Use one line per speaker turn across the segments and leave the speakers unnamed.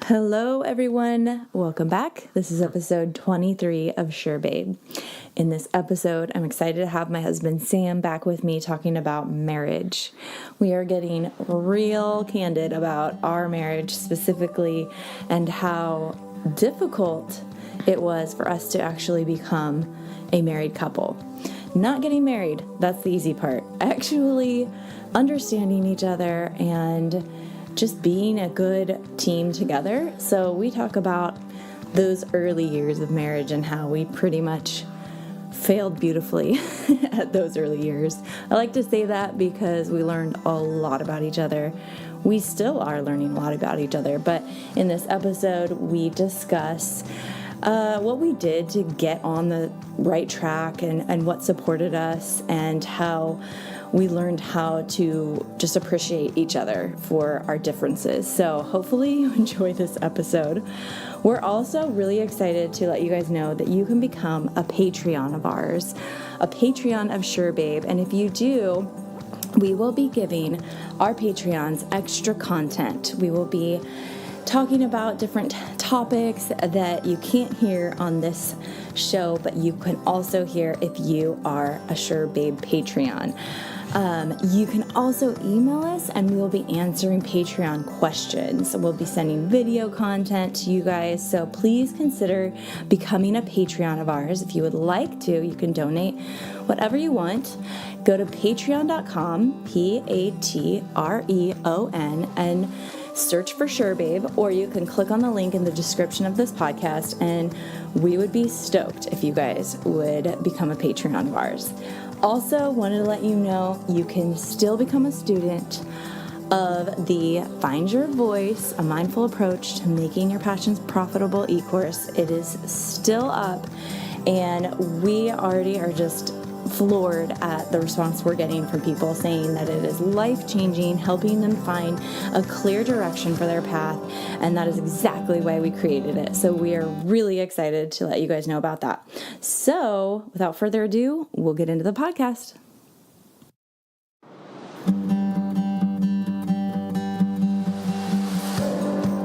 Hello, everyone. Welcome back. This is episode 23 of Sure Babe. In this episode, I'm excited to have my husband Sam back with me talking about marriage. We are getting real candid about our marriage specifically and how difficult it was for us to actually become a married couple. Not getting married, that's the easy part. Actually understanding each other and just being a good team together. So we talk about those early years of marriage and how we pretty much failed beautifully at those early years. I like to say that because we learned a lot about each other. We still are learning a lot about each other, but in this episode, we discuss what we did to get on the right track and what supported us and how we learned how to just appreciate each other for our differences. So hopefully you enjoy this episode. We're also really excited to let you guys know that you can become a Patreon of ours, a Patreon of Sure Babe. And if you do, we will be giving our Patreons extra content. We will be talking about different topics that you can't hear on this show, but you can also hear if you are a Sure Babe Patreon. You can also email us and we will be answering Patreon questions. We'll be sending video content to you guys, so please consider becoming a Patreon of ours. If you would like to, you can donate whatever you want. Go to patreon.com, Patreon, and search for Sure Babe, or you can click on the link in the description of this podcast, and we would be stoked if you guys would become a Patreon of ours. Also, wanted to let you know you can still become a student of the Find Your Voice, a mindful approach to making your passions profitable e-course. It is still up, and we already are just floored at the response we're getting from people saying that it is life-changing, helping them find a clear direction for their path, and that is exactly why we created it. So we are really excited to let you guys know about that. So without further ado, we'll get into the podcast.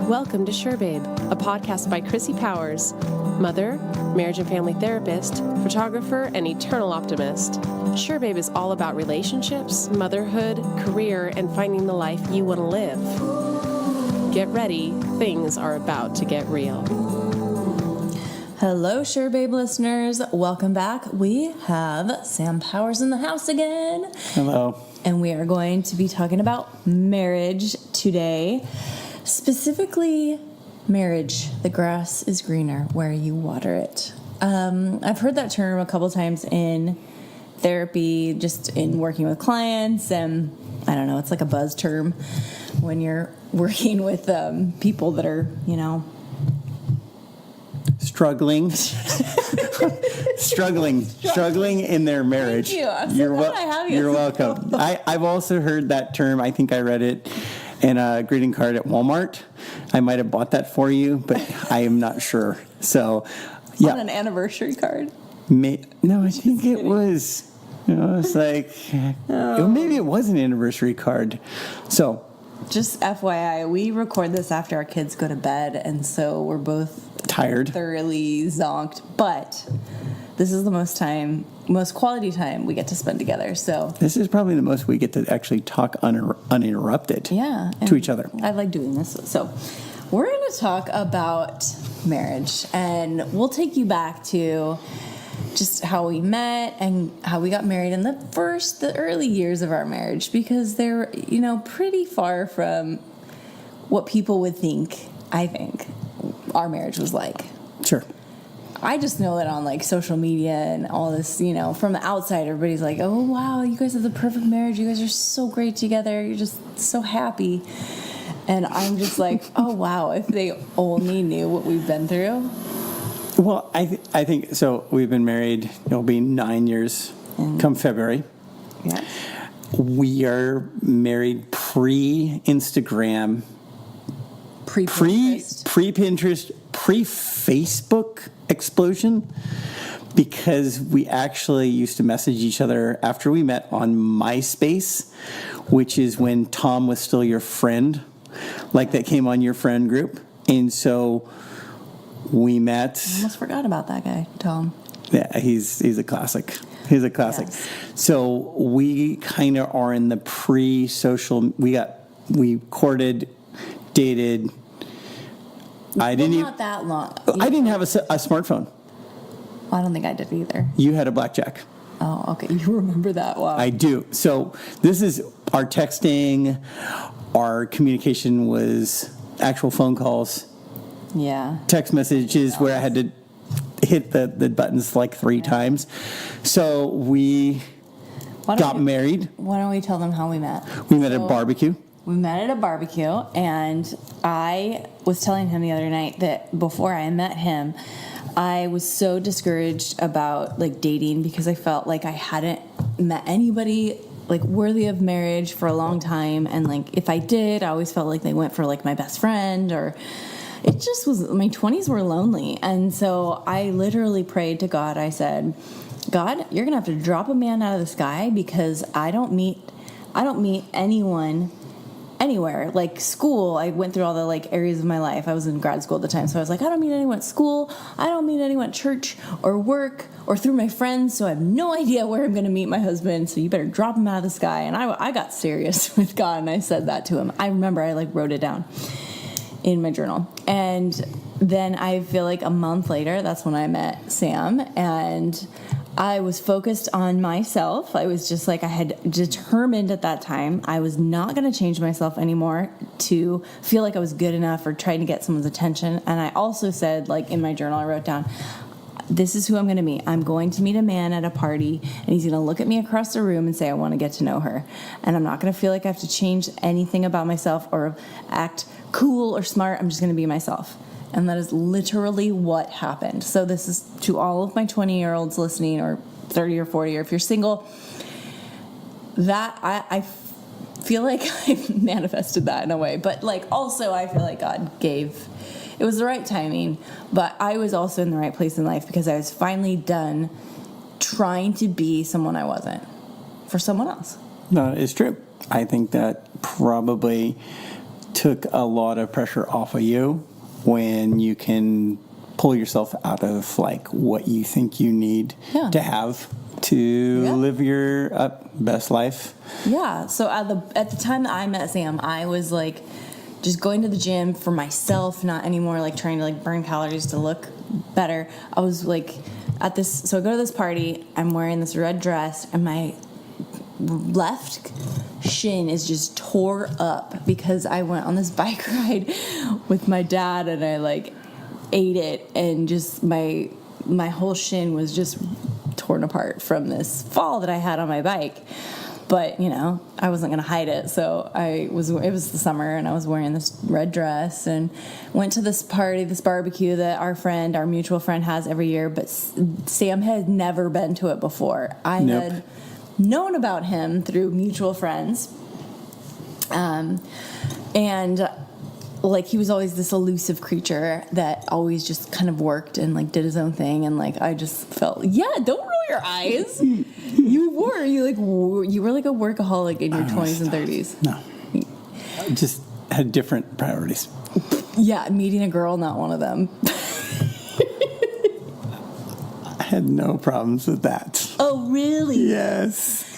Welcome to Sure Babe, a podcast by Chrissy Powers, mother, marriage and family therapist, photographer, and eternal optimist. Sure Babe is all about relationships, motherhood, career, and finding the life you want to live. Get ready, things are about to get real.
Hello, Sure Babe listeners. Welcome back. We have Sam Powers in the house again.
Hello.
And we are going to be talking about marriage today. Specifically, marriage. The grass is greener where you water it. I've heard that term a couple times in therapy, just in working with clients, and I don't know, it's like a buzz term when you're working with people that are,
struggling in their marriage.
Thank you. I'm so glad I have you.
You're welcome. I've also heard that term. I think I read it in a greeting card at Walmart. I might have bought that for you, but I am not sure. So, yeah.
On an anniversary card?
No, I think it was. It's like, maybe it was an anniversary card. So,
just FYI, we record this after our kids go to bed, and so we're both
tired,
thoroughly zonked, but this is the most quality time we get to spend together. So
this is probably the most we get to actually talk uninterrupted to each other.
I like doing this. So we're going to talk about marriage, and we'll take you back to just how we met and how we got married in the early years of our marriage, because they're, pretty far from what people would think, I think, our marriage was like.
Sure.
I just know that on social media and all this, from the outside, everybody's like, oh, wow, you guys have the perfect marriage. You guys are so great together. You're just so happy. And I'm just like, oh, wow, if they only knew what we've been through.
Well, I think so. We've been married. It'll be 9 years come February.
Yeah.
We are married pre-Instagram, pre-Pinterest, pre-Facebook explosion, because we actually used to message each other after we met on MySpace, which is when Tom was still your friend, like that came on your friend group. And so we met.
Almost forgot about that guy, Tom.
Yeah, he's a classic. He's a classic.
Yes.
So we kind of are in the pre-social. We courted, dated. I didn't.
Not that long.
I didn't have a smartphone.
I don't think I did either.
You had a blackjack.
Oh, okay. You remember that? Wow.
I do. So this is our texting. Our communication was actual phone calls,
Yeah.
text messages where I had to hit the buttons like 3 times. So we got married.
Why don't we tell them how we met?
We met at a barbecue.
We met at a barbecue, and I was telling him the other night that before I met him, I was so discouraged about like dating because I felt like I hadn't met anybody like worthy of marriage for a long time, and like if I did, I always felt like they went for like my best friend, or it just was, my 20s were lonely. And so I literally prayed to God. I said, God, you're gonna have to drop a man out of the sky, because I don't meet anyone anywhere. Like school, I went through all the like areas of my life. I was in grad school at the time, so I was like, I don't meet anyone at school, I don't meet anyone at church or work or through my friends, so I have no idea where I'm going to meet my husband, so you better drop him out of the sky. And I got serious with God, and I said that to him. I remember I like wrote it down in my journal. And then I feel like a month later, that's when I met Sam, and I was focused on myself. I was just like, I had determined at that time I was not going to change myself anymore to feel like I was good enough or trying to get someone's attention. And I also said, like in my journal, I wrote down, this is who I'm going to meet. I'm going to meet a man at a party, and he's going to look at me across the room and say, I want to get to know her. And I'm not going to feel like I have to change anything about myself or act cool or smart. I'm just going to be myself. And that is literally what happened. So this is to all of my 20-year-olds listening, or 30 or 40, or if you're single, that I feel like I manifested that in a way. But like also I feel like God gave, it was the right timing, but I was also in the right place in life because I was finally done trying to be someone I wasn't for someone else.
No, it's true. I think that probably took a lot of pressure off of you when you can pull yourself out of like what you think you need to have to live your best life.
Yeah. So at the time that I met Sam, I was like just going to the gym for myself, not anymore like trying to like burn calories to look better. I was like at this, so I go to this party, I'm wearing this red dress, and my left shin is just tore up because I went on this bike ride with my dad, and I like ate it, and just my whole shin was just torn apart from this fall that I had on my bike. But you know, I wasn't gonna hide it, so it was the summer, and I was wearing this red dress and went to this party, this barbecue that our mutual friend has every year, but Sam had never been to it before. I had known about him through mutual friends, and like he was always this elusive creature that always just kind of worked and like did his own thing, and like I just felt, don't roll your eyes. You were like a workaholic in your 20s and 30s.
No, I just had different priorities.
Yeah, meeting a girl, not one of them.
I had no problems with that.
Oh, really?
Yes.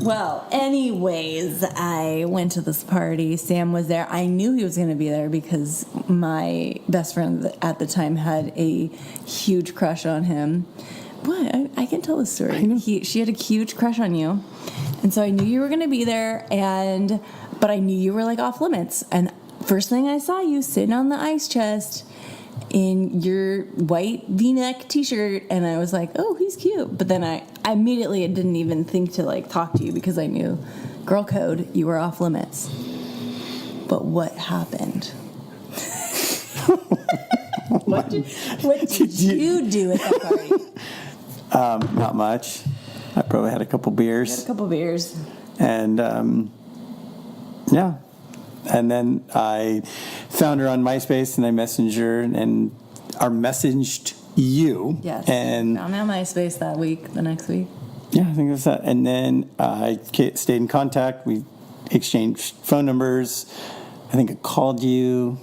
Well, anyways, I went to this party. Sam was there. I knew he was going to be there because my best friend at the time had a huge crush on him. What? I can tell the story. She had a huge crush on you. And so I knew you were going to be there, but I knew you were like off limits. And first thing I saw you sitting on the ice chest in your white V-neck t-shirt, and I was like, oh, he's cute. But then I immediately didn't even think to like talk to you because I knew girl code, you were off limits. But what happened? What did you do at that party?
Not much. I probably had a couple beers. And and then I found her on MySpace, and I messaged her, and messaged you.
Yes.
And
found me on MySpace the next week.
Yeah, I think it was that. And then I stayed in contact. We exchanged phone numbers. I think I called you,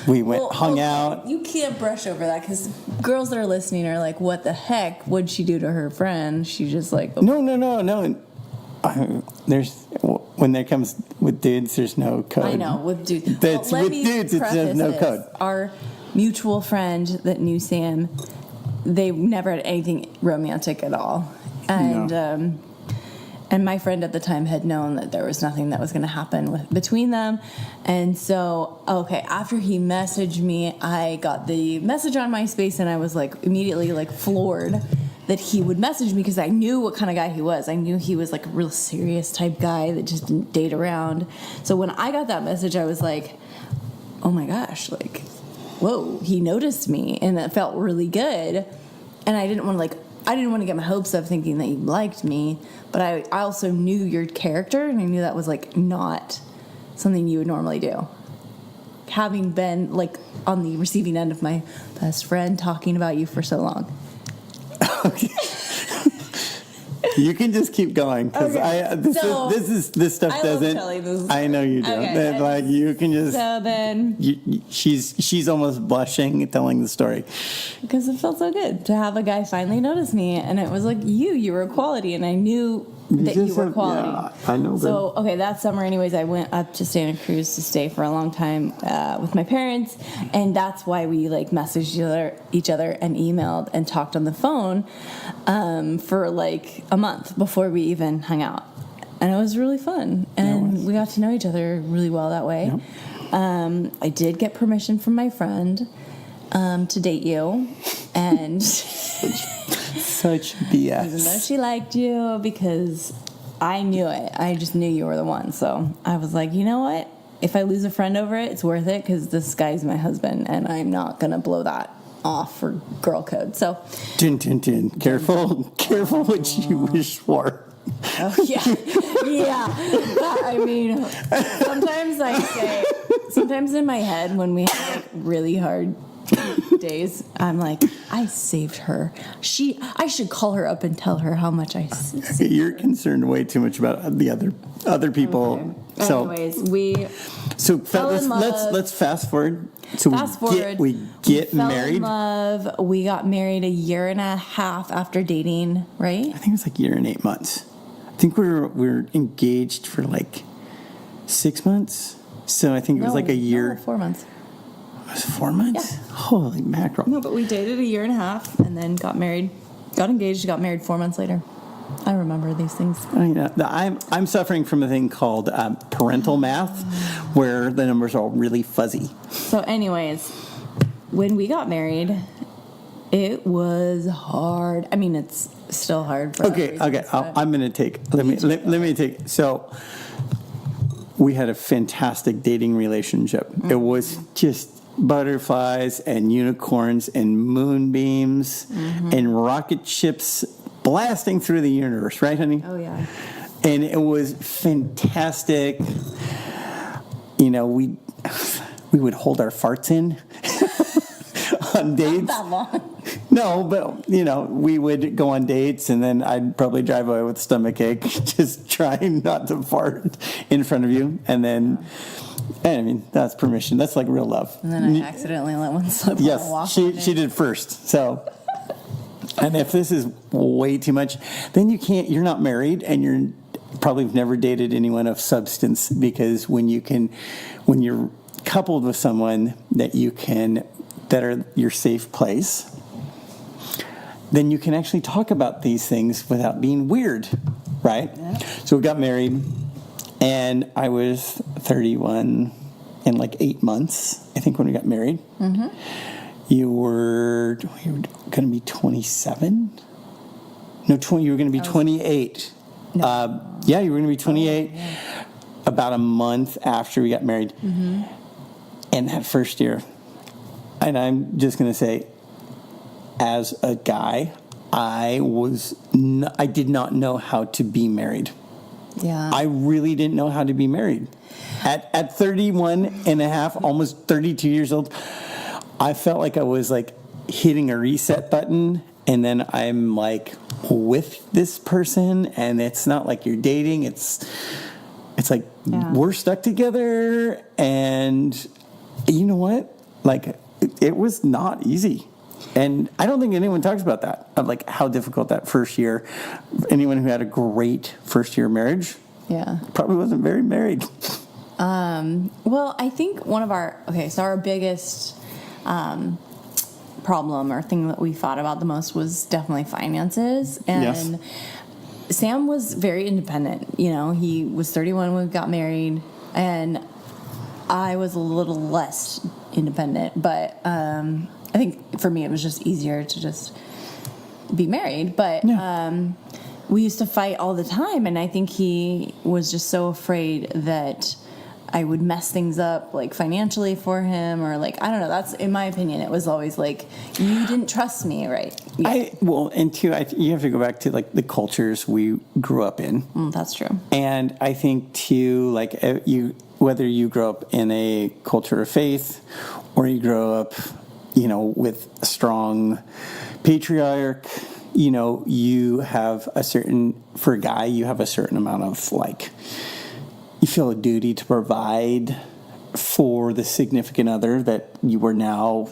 We went,
Well,
hung
okay,
out.
You can't brush over that because girls that are listening are like, "What the heck would she do to her friend?" She just like,
No. There's when there comes with dudes, there's no code.
I know with dudes.
That's
let
with
me
dudes. It
preface
says no
this.
code.
Our mutual friend that knew Sam, they never had anything romantic at all, and and my friend at the time had known that there was nothing that was going to happen between them, and so after he messaged me, I got the message on MySpace, and I was like immediately like floored that he would message me because I knew what kind of guy he was. I knew he was like a real serious type guy that just didn't date around. So when I got that message, I was like, oh my gosh, like, whoa, he noticed me, and that felt really good. And I didn't want to get my hopes up thinking that you liked me, but I also knew your character, and I knew that was like not something you would normally do. Having been like on the receiving end of my best friend talking about you for so long.
Okay. You can just keep going because this stuff
I love
doesn't.
telling this.
I know you do.
Okay.
But, like you can just.
So then,
She's almost blushing telling the story.
because it felt so good to have a guy finally notice me, and it was like you were quality, and I knew that you were quality.
Yeah, I know.
So that summer, anyways, I went up to Santa Cruz to stay for a long time with my parents, and that's why we like messaged each other and emailed and talked on the phone for like a month before we even hung out, and it was really fun, and we got to know each other really well that way. Yep. I did get permission from my friend to date you, and
Such BS.
even though she liked you, because I knew it. I just knew you were the one. So I was like, you know what? If I lose a friend over it, it's worth it because this guy's my husband, and I'm not going to blow that off for girl code. So,
Tin, tin, tin. Careful what you wish for.
oh, yeah. Yeah. I mean, sometimes in my head when we have like really hard days, I'm like, I saved her. I should call her up and tell her how much I saved.
You're concerned way too much about the other people.
Okay.
So, let's fast forward. So we get
fell
married.
in love. We got married a year and a half after dating, right?
I think it was like a year and 8 months. I think we were engaged for like 6 months. So I think it was like a year.
4 months.
It was 4 months?
Yeah.
Holy mackerel.
No, but we dated a year and a half and then got married. Got engaged, got married 4 months later. I remember these things.
I'm suffering from a thing called parental math, where the numbers are all really fuzzy.
So anyways, when we got married, it was hard. I mean, it's still hard for
Okay. I'm going to take. Let me take. So we had a fantastic dating relationship. Mm-hmm. It was just butterflies and unicorns and moonbeams and rocket ships blasting through the universe, right, honey?
Oh, yeah.
And it was fantastic. You know, we would hold our farts in on dates.
Not that long.
No, but, you know, we would go on dates, and then I'd probably drive away with a stomachache, just trying not to fart in front of you. And then, I mean, that's permission. That's like real love.
And then I accidentally let one slip.
Yes, she did first. So, and if this is way too much, then you're not married, and you're probably never dated anyone of substance, because when you're coupled with someone that are your safe place, then you can actually talk about these things without being weird, right? Yeah. So we got married, and I was 31 in like 8 months, I think, when we got married. Mm-hmm. You were going to be 27? No, you were going to be 28. No. Yeah, you were going to be 28 about a month after we got married. Mm-hmm. And that first year, and I'm just going to say, as a guy, I did not know how to be married.
Yeah.
I really didn't know how to be married. At 31 and a half, almost 32 years old, I felt like I was like hitting a reset button, and then I'm like with this person, and it's not like you're dating. It's like we're stuck together, and you know what? Like, it was not easy. And I don't think anyone talks about that, of like how difficult that first year. Anyone who had a great first year marriage
Yeah.
probably wasn't very married.
Well, I think our biggest problem or thing that we thought about the most was definitely finances. And
Yes.
Sam was very independent. You know, he was 31 when we got married, and I was a little less independent. But I think for me, it was just easier to just be married. But we used to fight all the time, and I think he was just so afraid that I would mess things up, like financially for him, or like, I don't know. That's, in my opinion, it was always like, you didn't trust me, right? Yeah.
And two, you have to go back to like the cultures we grew up in.
That's true.
And I think too, like whether you grow up in a culture of faith or you grow up, you know, with a strong patriarch, you know, you have for a guy, you have a certain amount of like, you feel a duty to provide for the significant other that you are now,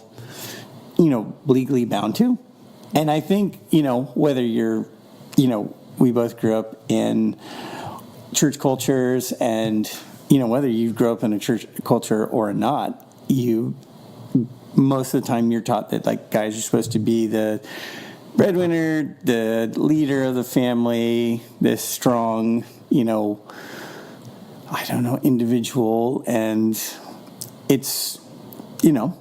you know, legally bound to. And I think, you know, whether you're, you know, we both grew up in church cultures, and, you know, whether you grew up in a church culture or not, most of the time you're taught that like guys are supposed to be the breadwinner, the leader of the family, this strong, you know, I don't know, individual. And it's, you know,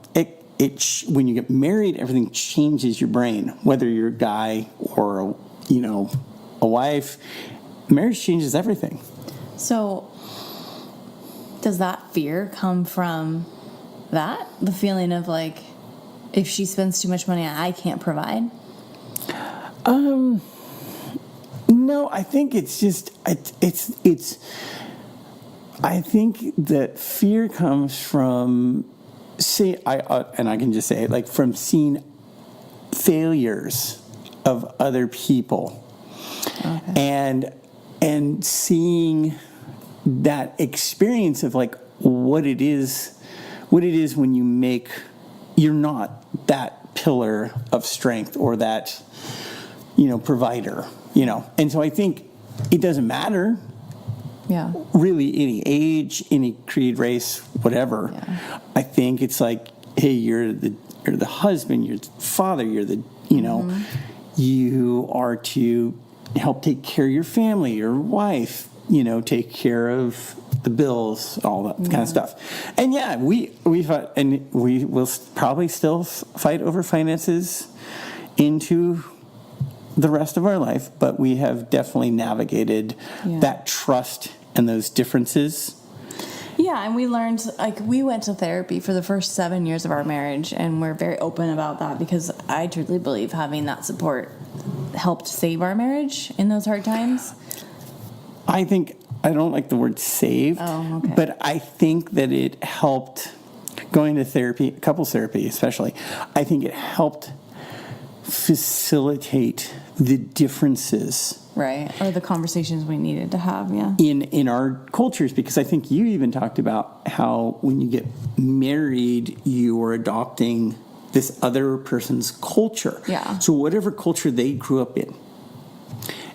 when you get married, everything changes your brain, whether you're a guy or, you know, a wife. Marriage changes everything.
So does that fear come from that? The feeling of like, if she spends too much money, I can't provide?
No, I think it's just, I think that fear comes from, and I can just say it, like from seeing failures of other people. Okay. And seeing that experience of like what it is when you're not that pillar of strength or that, you know, provider, you know. And so I think it doesn't matter.
Yeah.
Really, any age, any creed, race, whatever. Yeah. I think it's like, hey, you're the husband, you're the father, you're the, you know, you are to help take care of your family, your wife, you know, take care of the bills, all that kind of stuff. And yeah, we fought, and we will probably still fight over finances into the rest of our life, but we have definitely navigated that trust and those differences.
Yeah, and we learned, like, we went to therapy for the first 7 years of our marriage, and we're very open about that because I truly believe having that support helped save our marriage in those hard times.
I don't like the word saved, but I think that it helped going to therapy, couples therapy especially. I think it helped facilitate the differences,
right, or the conversations we needed to have,
in our cultures, because I think you even talked about how when you get married, you are adopting this other person's culture.
Yeah.
So whatever culture they grew up in,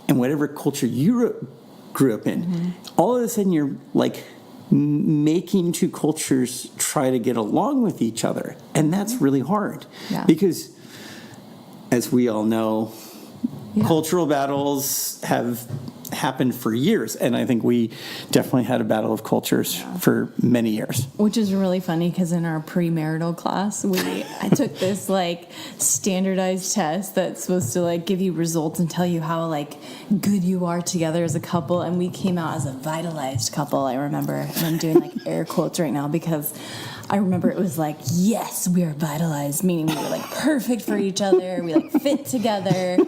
and whatever culture you grew up in, all of a sudden you're like making two cultures try to get along with each other, and that's really hard because, as we all know, cultural battles have happened for years, and I think we definitely had a battle of cultures for many years.
Which is really funny because in our premarital class, I took this like standardized test that's supposed to like give you results and tell you how like good you are together as a couple, and we came out as a vitalized couple. I remember, and I'm doing like air quotes right now because I remember it was like, yes, we are vitalized, meaning we were like perfect for each other. We like fit together.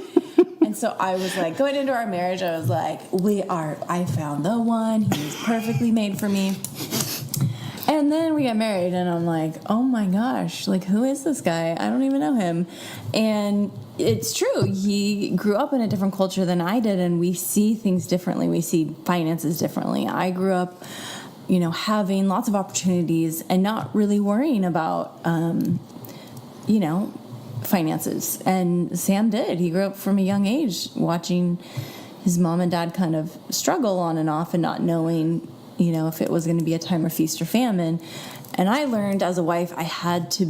And so I was like, going into our marriage, I was like, I found the one. He was perfectly made for me. And then we got married, and I'm like, oh my gosh, like, who is this guy? I don't even know him. And it's true. He grew up in a different culture than I did, and we see things differently. We see finances differently. I grew up having lots of opportunities and not really worrying about, finances. And Sam did. He grew up from a young age watching his mom and dad kind of struggle on and off and not knowing, if it was going to be a time of feast or famine. And I learned as a wife, I had to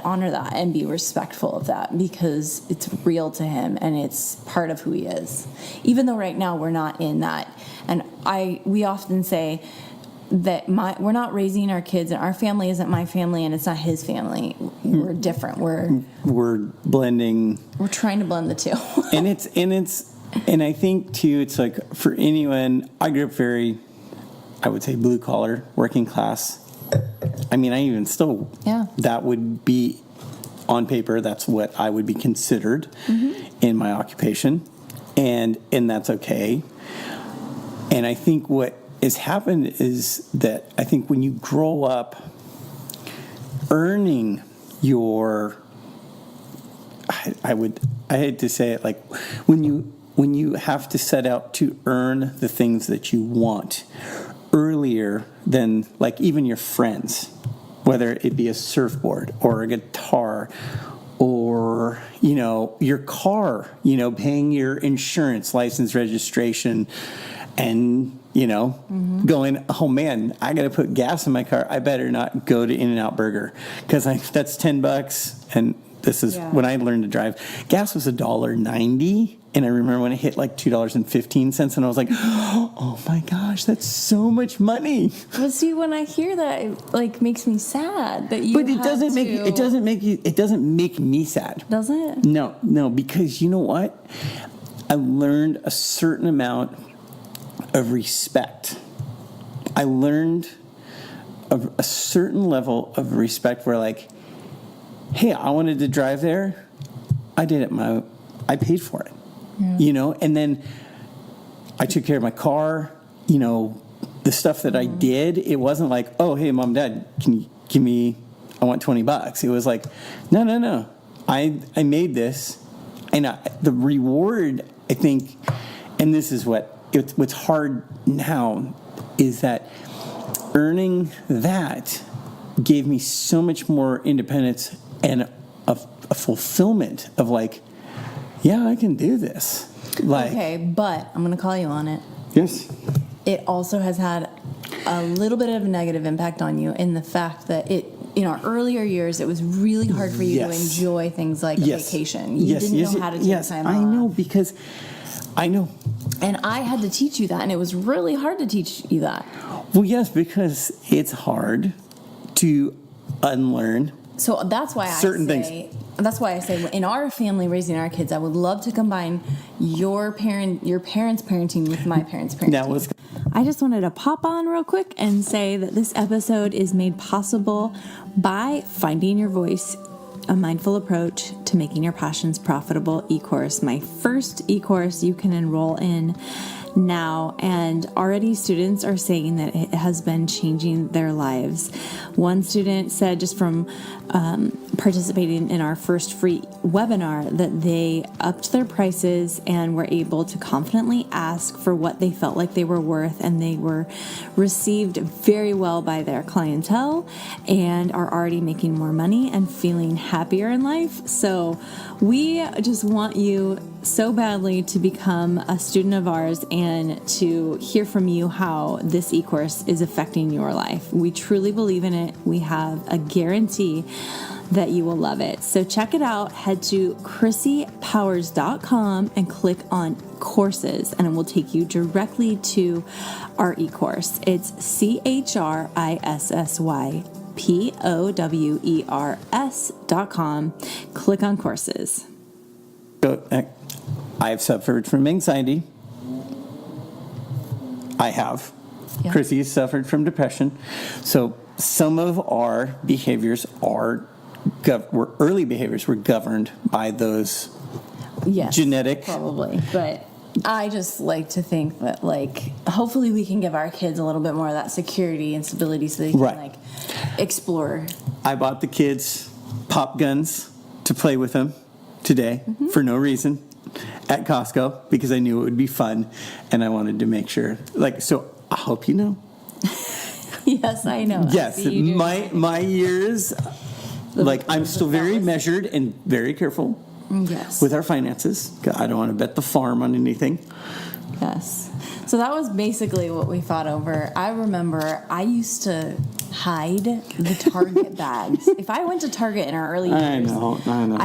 honor that and be respectful of that because it's real to him and it's part of who he is. Even though right now we're not in that. And we often say that we're not raising our kids, and our family isn't my family and it's not his family. We're different.
We're blending.
We're trying to blend the two.
And I think too, it's like for anyone, I grew up very, I would say blue collar, working class. I mean, I even still, that would be on paper, that's what I would be considered in my occupation. And that's okay. And I think what has happened is that I think when you grow up earning your, I hate to say it, like when you have to set out to earn the things that you want earlier than like even your friends, whether it be a surfboard or a guitar or, your car, paying your insurance, license, registration, and, going, oh man, I got to put gas in my car. I better not go to In-N-Out Burger because that's $10. And this is when I learned to drive. Gas was $1.90. And I remember when it hit like $2.15, and I was like, "Oh my gosh, that's so much money!"
But see, when I hear that, it like makes me sad that you.
But it doesn't make me sad.
Does it?
No, because you know what? I learned a certain amount of respect. I learned a certain level of respect where, like, hey, I wanted to drive there. I did it. I paid for it. Yeah. And then I took care of my car, the stuff that I did, it wasn't like, oh, hey, mom, dad, can you give me, I want $20. It was like, no. I made this. And the reward, I think, and this is what's hard now is that earning that gave me so much more independence and a fulfillment of like, yeah, I can do this.
Okay, but I'm going to call you on it.
Yes.
It also has had a little bit of a negative impact on you in the fact that in our earlier years, it was really hard for you to enjoy things like a vacation. You didn't know how to take time off.
I know, because I know.
And I had to teach you that, and it was really hard to teach you that.
Well, yes, because it's hard to unlearn.
So that's why certain things. That's why I say in our family raising our kids, I would love to combine your parents' parenting with my parents' parenting. I just wanted to pop on real quick and say that this episode is made possible by Finding Your Voice, a mindful approach to making your passions profitable e-course. My first e-course you can enroll in now, and already students are saying that it has been changing their lives. One student said just from participating in our first free webinar that they upped their prices and were able to confidently ask for what they felt like they were worth, and they were received very well by their clientele and are already making more money and feeling happier in life. So we just want you so badly to become a student of ours and to hear from you how this e-course is affecting your life. We truly believe in it. We have a guarantee that you will love it. So check it out. Head to ChrissyPowers.com and click on courses, and it will take you directly to our e-course. It's ChrissyPowers.com. Click on courses.
I've suffered from anxiety. I have. Yeah. Chrissy has suffered from depression. So some of our behaviors early behaviors were governed by those genetic.
Probably. But I just like to think that, hopefully we can give our kids a little bit more of that security and stability so they can, explore.
I bought the kids pop guns to play with them today for no reason at Costco because I knew it would be fun and I wanted to make sure. So I hope you know
Yes, I know.
Yes,
You do.
my years, like I'm still very measured and very careful
Yes.
with our finances. I don't want to bet the farm on anything.
Yes. So that was basically what we fought over. I remember I used to hide the Target bags. If I went to Target in our early years,
I know.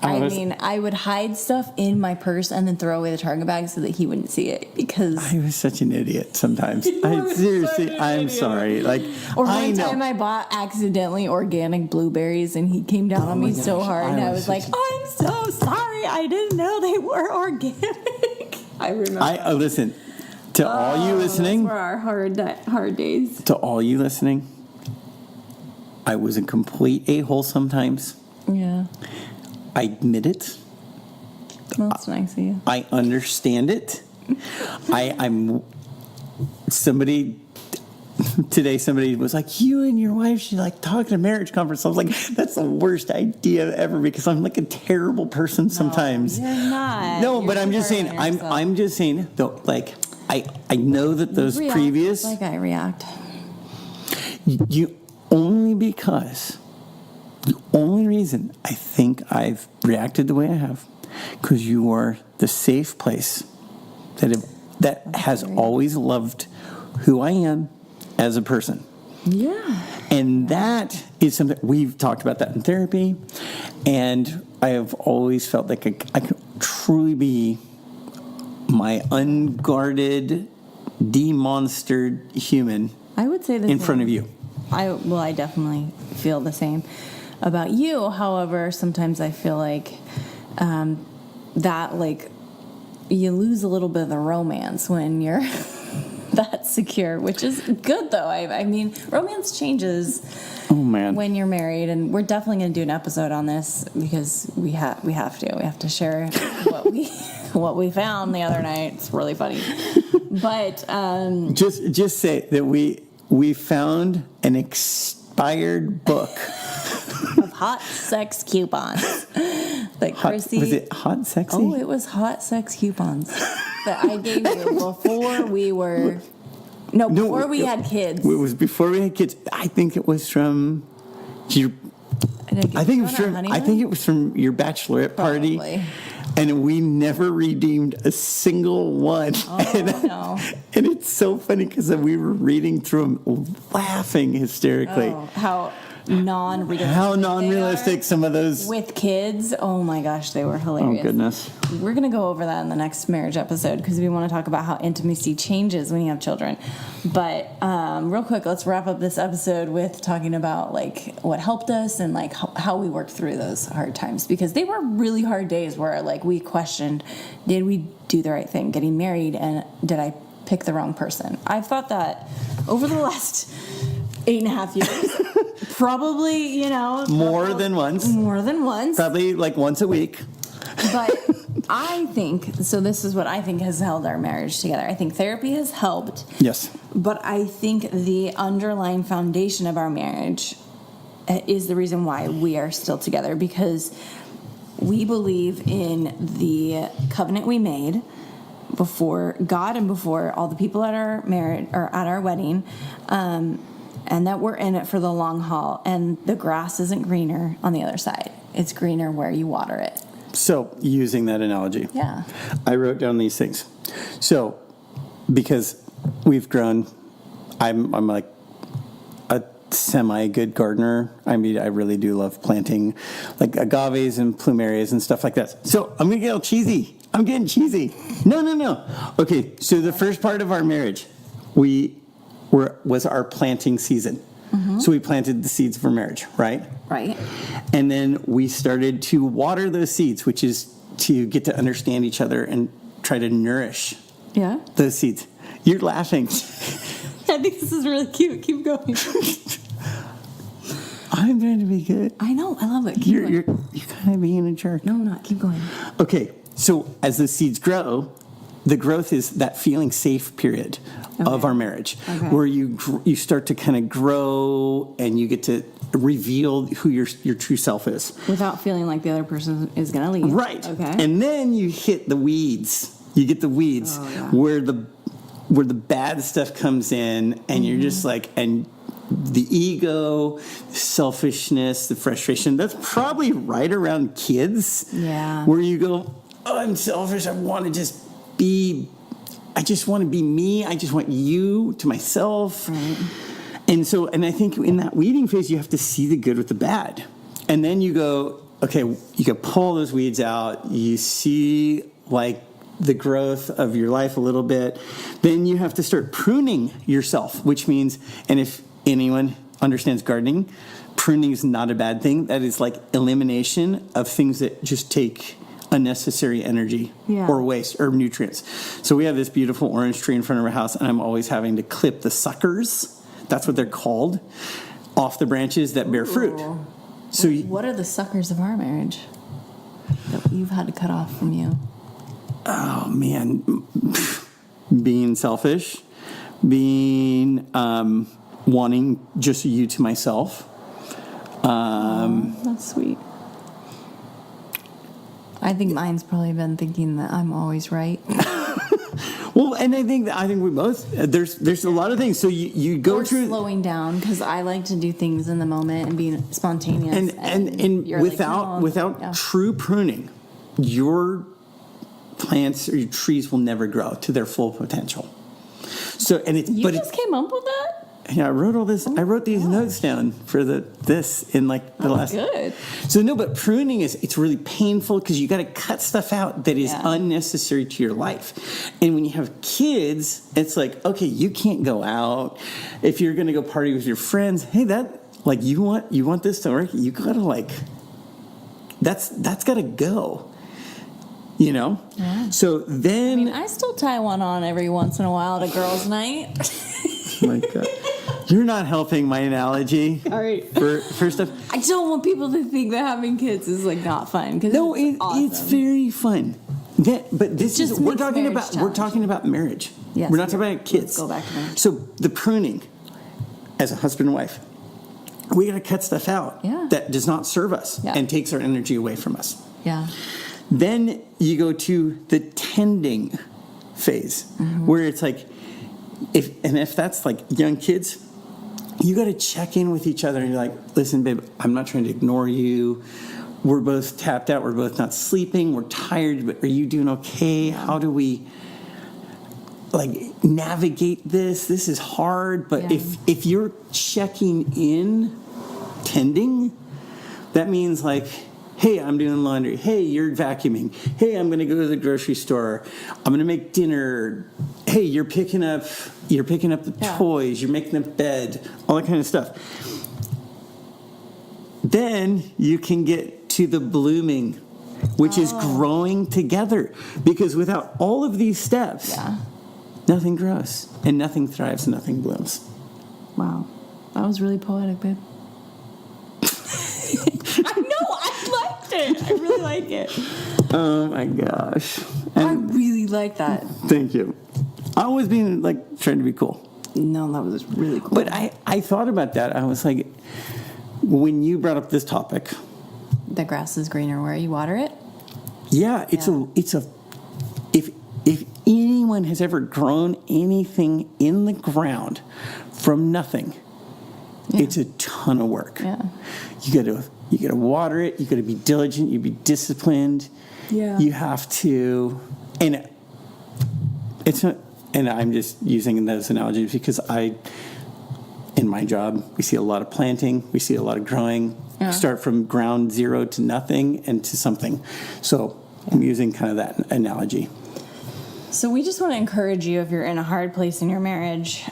I would hide stuff in my purse and then throw away the Target bag so that he wouldn't see it because.
I was such an idiot sometimes.
were
Seriously,
such an
I'm
idiot.
sorry. Like,
Or
I
one
know.
time I bought accidentally organic blueberries and he came down on me so
gosh,
hard and
I
I
was
was like,
such
I'm so sorry. I didn't know they were organic. I remember.
Listen, to all you listening,
Those were our hard days.
to all you listening, I was a complete a-hole sometimes.
Yeah.
I admit it.
Well, that's nice of you.
I understand it. I'm somebody today. Somebody was like, "You and your wife should like talk at a marriage conference." I was like, "That's the worst idea ever," because I'm like a terrible person sometimes.
You're not.
No,
You're
but I'm just saying.
preparing yourself.
I'm just saying. Though, like I know that those
React
previous
like I react.
you only because the only reason I think I've reacted the way I have because you are the safe place that has always loved who I am as a person.
Yeah.
And that is something we've talked about that in therapy, and I have always felt like I can truly be my unguarded, demonstered human
I would say the
in
same.
front of you.
I definitely feel the same about you. However, sometimes I feel like that like you lose a little bit of the romance when you're that secure, which is good though. I mean, romance changes
Oh man.
when you're married, and we're definitely going to do an episode on this because we have to share what we found the other night. It's really funny, but
Just say that we found an expired book.
of hot sex coupons that Chrissy.
Was it hot sexy?
Oh, it was hot sex coupons that I gave you before we were. No, before we had kids.
It was before we had kids. I think it was from your. I think it was from your bachelorette party.
Probably.
And we never redeemed a single one.
Oh, no.
And it's so funny because we were reading through them, laughing hysterically.
Oh, how non-realistic.
How
they
non-realistic
are
some of those.
with kids. Oh my gosh, they were hilarious.
Oh goodness.
We're going to go over that in the next marriage episode because we want to talk about how intimacy changes when you have children. But real quick, let's wrap up this episode with talking about like what helped us and like how we worked through those hard times, because they were really hard days where like we questioned, did we do the right thing getting married, and did I pick the wrong person? I've thought that over the last 8.5 years. Probably,
More than once.
More than once.
Probably like once a week.
But I think, so this is what I think has held our marriage together. I think therapy has helped,
Yes.
but I think the underlying foundation of our marriage is the reason why we are still together, because we believe in the covenant we made before God and before all the people at our marriage or at our wedding, and that we're in it for the long haul, and the grass isn't greener on the other side. It's greener where you water it.
So, using that analogy,
Yeah.
I wrote down these things. So, because we've grown, I'm like a semi-good gardener. I mean, I really do love planting like agaves and plumerias and stuff like that. So, I'm going to get all cheesy. I'm getting cheesy. No. Okay, so the first part of our marriage, was our planting season. Mm-hmm. So we planted the seeds for marriage, right?
Right.
And then we started to water those seeds, which is to get to understand each other and try to nourish
Yeah.
those seeds. You're laughing.
I think this is really cute. Keep going.
I'm trying to be good.
I know. I love it. Keep going.
You're kind of being a jerk.
No, I'm not. Keep going.
Okay, so as the seeds grow, the growth is that feeling safe period of our marriage, where you start to kind of grow and you get to reveal who your true self is.
Without feeling like the other person is going to leave.
Right.
Okay.
And then you hit the weeds. You get the weeds where where the bad stuff comes in, and you're just like, and the ego, the selfishness, the frustration, that's probably right around kids.
Yeah.
Where you go, oh, I'm selfish. I want to just be me. I just want you to myself.
Right.
And I think in that weeding phase, you have to see the good with the bad. And then you go, okay, you can pull those weeds out. You see like the growth of your life a little bit. Then you have to start pruning yourself, which means, and if anyone understands gardening, pruning is not a bad thing. That is like elimination of things that just take unnecessary energy or waste or nutrients. So we have this beautiful orange tree in front of our house, and I'm always having to clip the suckers, that's what they're called, off the branches that bear fruit. So
what are the suckers of our marriage that you've had to cut off from you?
Oh man, being selfish, being wanting just you to myself.
That's sweet. I think mine's probably been thinking that I'm always right.
Well, and I think we both, there's a lot of things. So you go
Or
through
slowing down, because I like to do things in the moment and being spontaneous.
and
you're
without
like, no,
true pruning, your plants or your trees will never grow to their full potential. So
You just came up with that?
Yeah, I wrote all this. I wrote these notes down for this in like the last.
Good.
So no, but pruning it's really painful because you got to cut stuff out that is unnecessary to your life. And when you have kids, it's like, okay, you can't go out. If you're going to go party with your friends, hey, that like you want this to work, you got to like that's got to go. You know?
Yeah.
So then
I still tie one on every once in a while at a girls' night.
my God. You're not helping my analogy.
All right.
For stuff.
I don't want people to think that having kids is like not fun.
No,
awesome.
it's very fun. But this
Just
is we're
makes
talking
marriage
about
challenging.
we're talking about marriage.
Yes,
we're not talking about kids.
let's go back to marriage.
So the pruning, as a husband and wife, we got to cut stuff out that does not serve us and takes our energy away from us.
Yeah.
Then you go to the tending phase, where it's like, if that's like young kids, you got to check in with each other and you're like, listen, babe, I'm not trying to ignore you. We're both tapped out. We're both not sleeping. We're tired, but are you doing okay? How do we like navigate this? This is hard, but if you're checking in, tending, that means like, hey, I'm doing laundry. Hey, you're vacuuming. Hey, I'm going to go to the grocery store. I'm going to make dinner. Hey, you're picking up the toys. You're making the bed. All that kind of stuff. Then you can get to the blooming, which is growing together. Because without all of these steps, nothing grows and nothing thrives and nothing blooms.
Wow. That was really poetic, babe. I know, I liked it. I really like it.
Oh my gosh.
I really like that.
Thank you. I was being like trying to be cool.
No, that was really cool.
But I thought about that. I was like, when you brought up this topic.
The grass is greener where you water it?
Yeah, if anyone has ever grown anything in the ground from nothing, it's a ton of work.
Yeah.
You gotta water it, you gotta be diligent, you be disciplined.
Yeah.
You have to, and it's not, and I'm just using those analogies because in my job, we see a lot of planting, we see a lot of growing. Yeah. Start from ground zero to nothing and to something. So I'm using kind of that analogy.
So we just want to encourage you, if you're in a hard place in your marriage,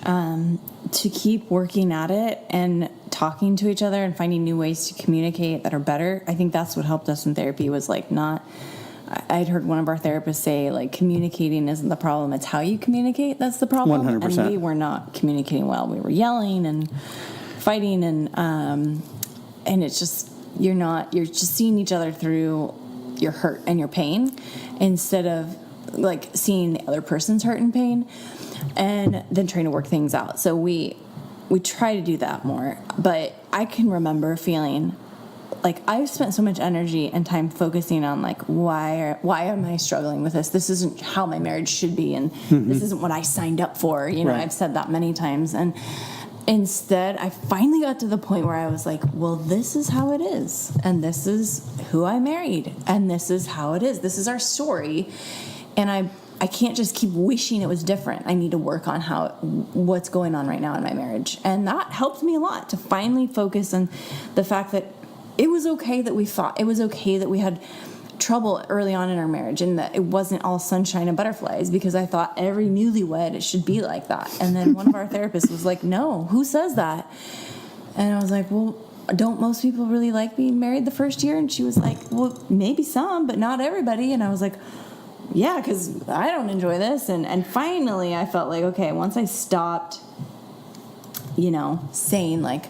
to keep working at it and talking to each other and finding new ways to communicate that are better. I think that's what helped us in therapy, was like I'd heard one of our therapists say, like, communicating isn't the problem, it's how you communicate that's the problem.
100%.
And we were not communicating well. We were yelling and fighting, and it's just, you're just seeing each other through your hurt and your pain instead of like seeing the other person's hurt and pain and then trying to work things out. So we try to do that more. But I can remember feeling like I've spent so much energy and time focusing on like why am I struggling with this? This isn't how my marriage should be, and this isn't what I signed up for. You know,
Right.
I've said that many times, and instead I finally got to the point where I was like, well, this is how it is, and this is who I married, and this is how it is. This is our story, and I can't just keep wishing it was different. I need to work on what's going on right now in my marriage. And that helped me a lot to finally focus on the fact that it was okay that we fought. It was okay that we had trouble early on in our marriage, and that it wasn't all sunshine and butterflies, because I thought every newlywed, it should be like that. And then one of our therapists was like, no, who says that? And I was like, well, don't most people really like being married the first year? And she was like, well, maybe some, but not everybody. And I was like, yeah, because I don't enjoy this. And finally I felt like, okay, once I stopped, saying like,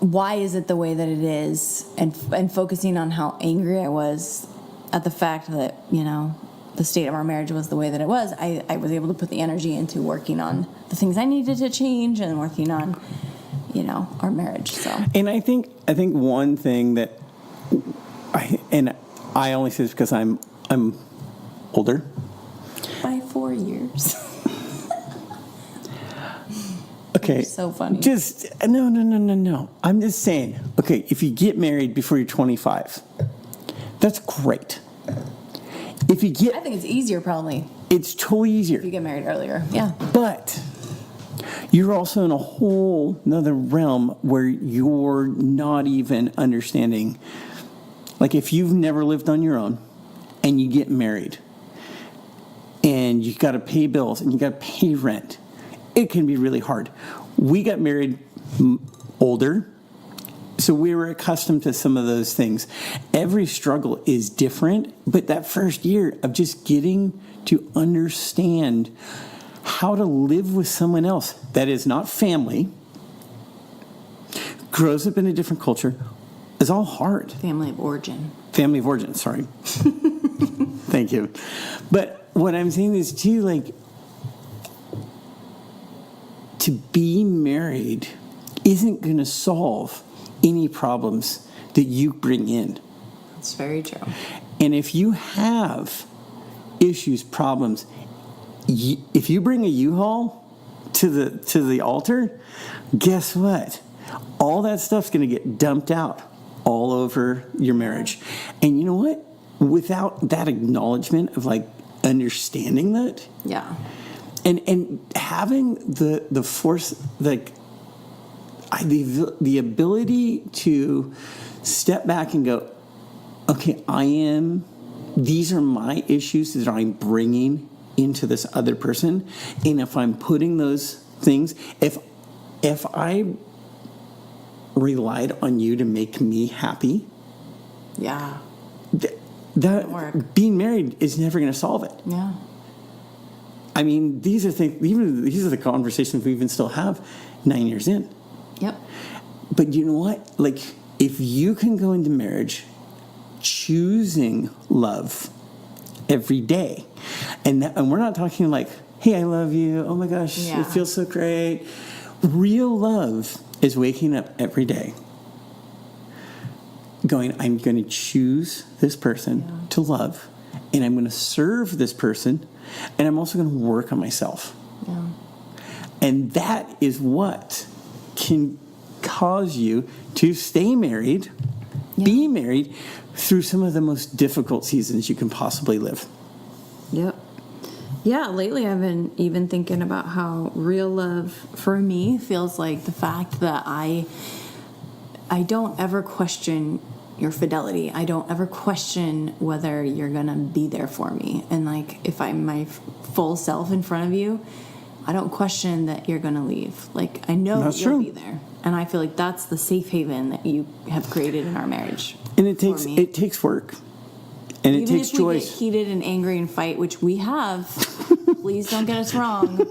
why is it the way that it is, and focusing on how angry I was at the fact that, the state of our marriage was the way that it was, I was able to put the energy into working on the things I needed to change and working on, our marriage. So,
And I think one thing that I only say this because I'm older.
by 4 years.
Okay.
You're so funny.
Just no. I'm just saying. Okay, if you get married before you're 25, that's great. If you
I
get,
think it's easier probably
it's totally easier.
if you get married earlier. Yeah.
But you're also in a whole another realm where you're not even understanding. Like if you've never lived on your own and you get married and you got to pay bills and you got to pay rent, it can be really hard. We got married older, so we were accustomed to some of those things. Every struggle is different, but that first year of just getting to understand how to live with someone else that is not family, grows up in a different culture, is all hard.
Family of origin.
Family of origin, sorry. Thank you. But what I'm saying is too, like, to be married isn't going to solve any problems that you bring in.
That's very true.
And if you have issues, problems, if you bring a U-Haul to the altar, guess what? All that stuff's going to get dumped out all over your marriage. And you know what? Without that acknowledgement of like understanding that,
Yeah.
and having the force, like the ability to step back and go, okay, these are my issues that I'm bringing into this other person, and if I'm putting those things, if I relied on you to make me happy,
Yeah.
that
work.
being married is never going to solve it.
Yeah.
I mean, these are things. Even these are the conversations we even still have 9 years in.
Yep.
But you know what? Like, if you can go into marriage choosing love every day, and we're not talking like, hey, I love you. Oh my gosh,
Yeah.
it feels so great. Real love is waking up every day going, I'm going to choose this person to love, and I'm going to serve this person, and I'm also going to work on myself.
Yeah.
And that is what can cause you to stay married, be married through some of the most difficult seasons you can possibly live.
Yep. Yeah, lately I've been even thinking about how real love for me feels like the fact that I don't ever question your fidelity. I don't ever question whether you're going to be there for me. And like if I'm my full self in front of you, I don't question that you're going to leave. Like I know
That's
you'll
true.
be there. And I feel like that's the safe haven that you have created in our marriage.
And it
for
takes
me.
work. And it
Even
takes
if we
choice.
get heated and angry and fight, which we have, please don't get us wrong.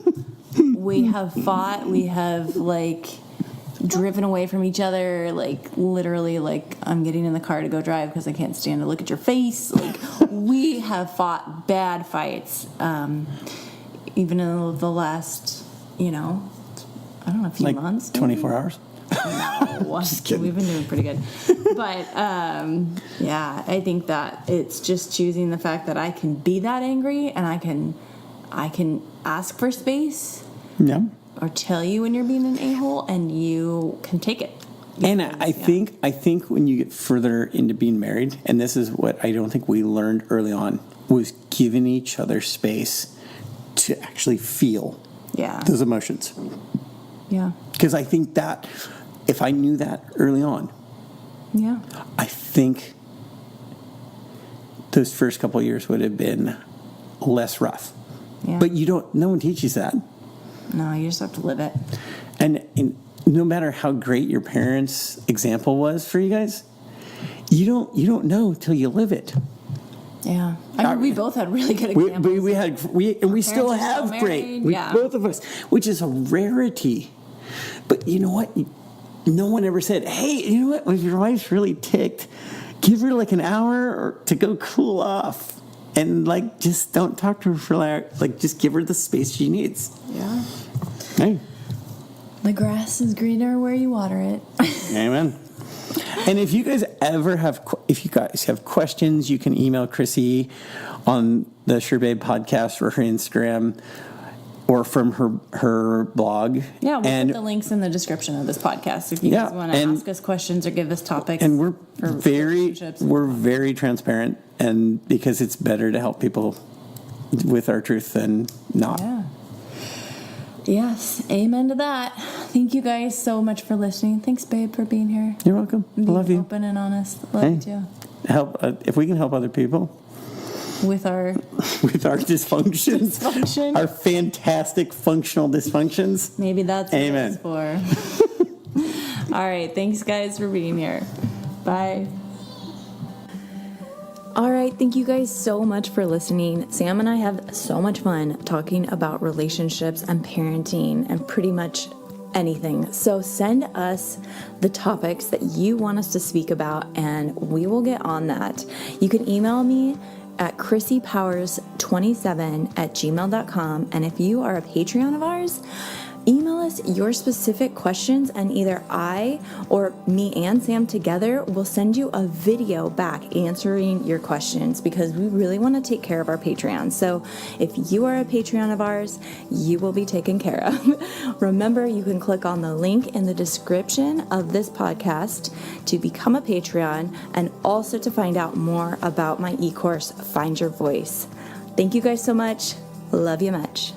We have fought. We have like driven away from each other. Like literally, like I'm getting in the car to go drive because I can't stand to look at your face. Like we have fought bad fights. Even in the last, I don't know, a few
Like
months.
24 hours.
No,
kidding.
we've been doing pretty good. But yeah, I think that it's just choosing the fact that I can be that angry and I can ask for space
Yeah.
or tell you when you're being an a-hole and you can take it.
And I think when you get further into being married, and this is what I don't think we learned early on, was giving each other space to actually feel
Yeah.
those emotions.
Yeah.
Because I think that if I knew that early on,
Yeah.
I think those first couple of years would have been less rough.
Yeah.
But no one teaches that.
No, you just have to live it.
And no matter how great your parents' example was for you guys, you don't know till you live it.
Yeah. I mean, we both had really good examples.
We still
parents are
have
still
great,
married, yeah.
both of us, which is a rarity. But you know what? No one ever said, "Hey, you know what? When your wife's really ticked, give her like an hour to go cool off, and like just don't talk to her for like just give her the space she needs."
Yeah.
Hey,
The grass is greener where you water it.
amen. And if you guys have questions, you can email Chrissy on the SureBabe podcast or her Instagram or from her blog.
Yeah, we'll put the links in the description of this podcast if you guys want to ask us questions or give us topics.
And we're
for
very
relationships.
transparent, and because it's better to help people with our truth than not.
Yeah. Yes, amen to that. Thank you guys so much for listening. Thanks, babe, for being here.
You're welcome.
Being
Love you.
open and honest. Love you too.
Help if we can help other people
With our
with our dysfunctions,
Dysfunction.
our fantastic functional dysfunctions.
maybe that's what
Amen.
it's for. All right, thanks guys for being here. Bye.
All right, thank you guys so much for listening. Sam and I have so much fun talking about relationships and parenting and pretty much anything. So send us the topics that you want us to speak about and we will get on that. You can email me at chrissypowers27@gmail.com. And if you are a Patreon of ours, email us your specific questions and either I or me and Sam together will send you a video back answering your questions because we really want to take care of our Patreon. So if you are a Patreon of ours, you will be taken care of. Remember, you can click on the link in the description of this podcast to become a Patreon and also to find out more about my e-course, Find Your Voice. Thank you guys so much. Love you much.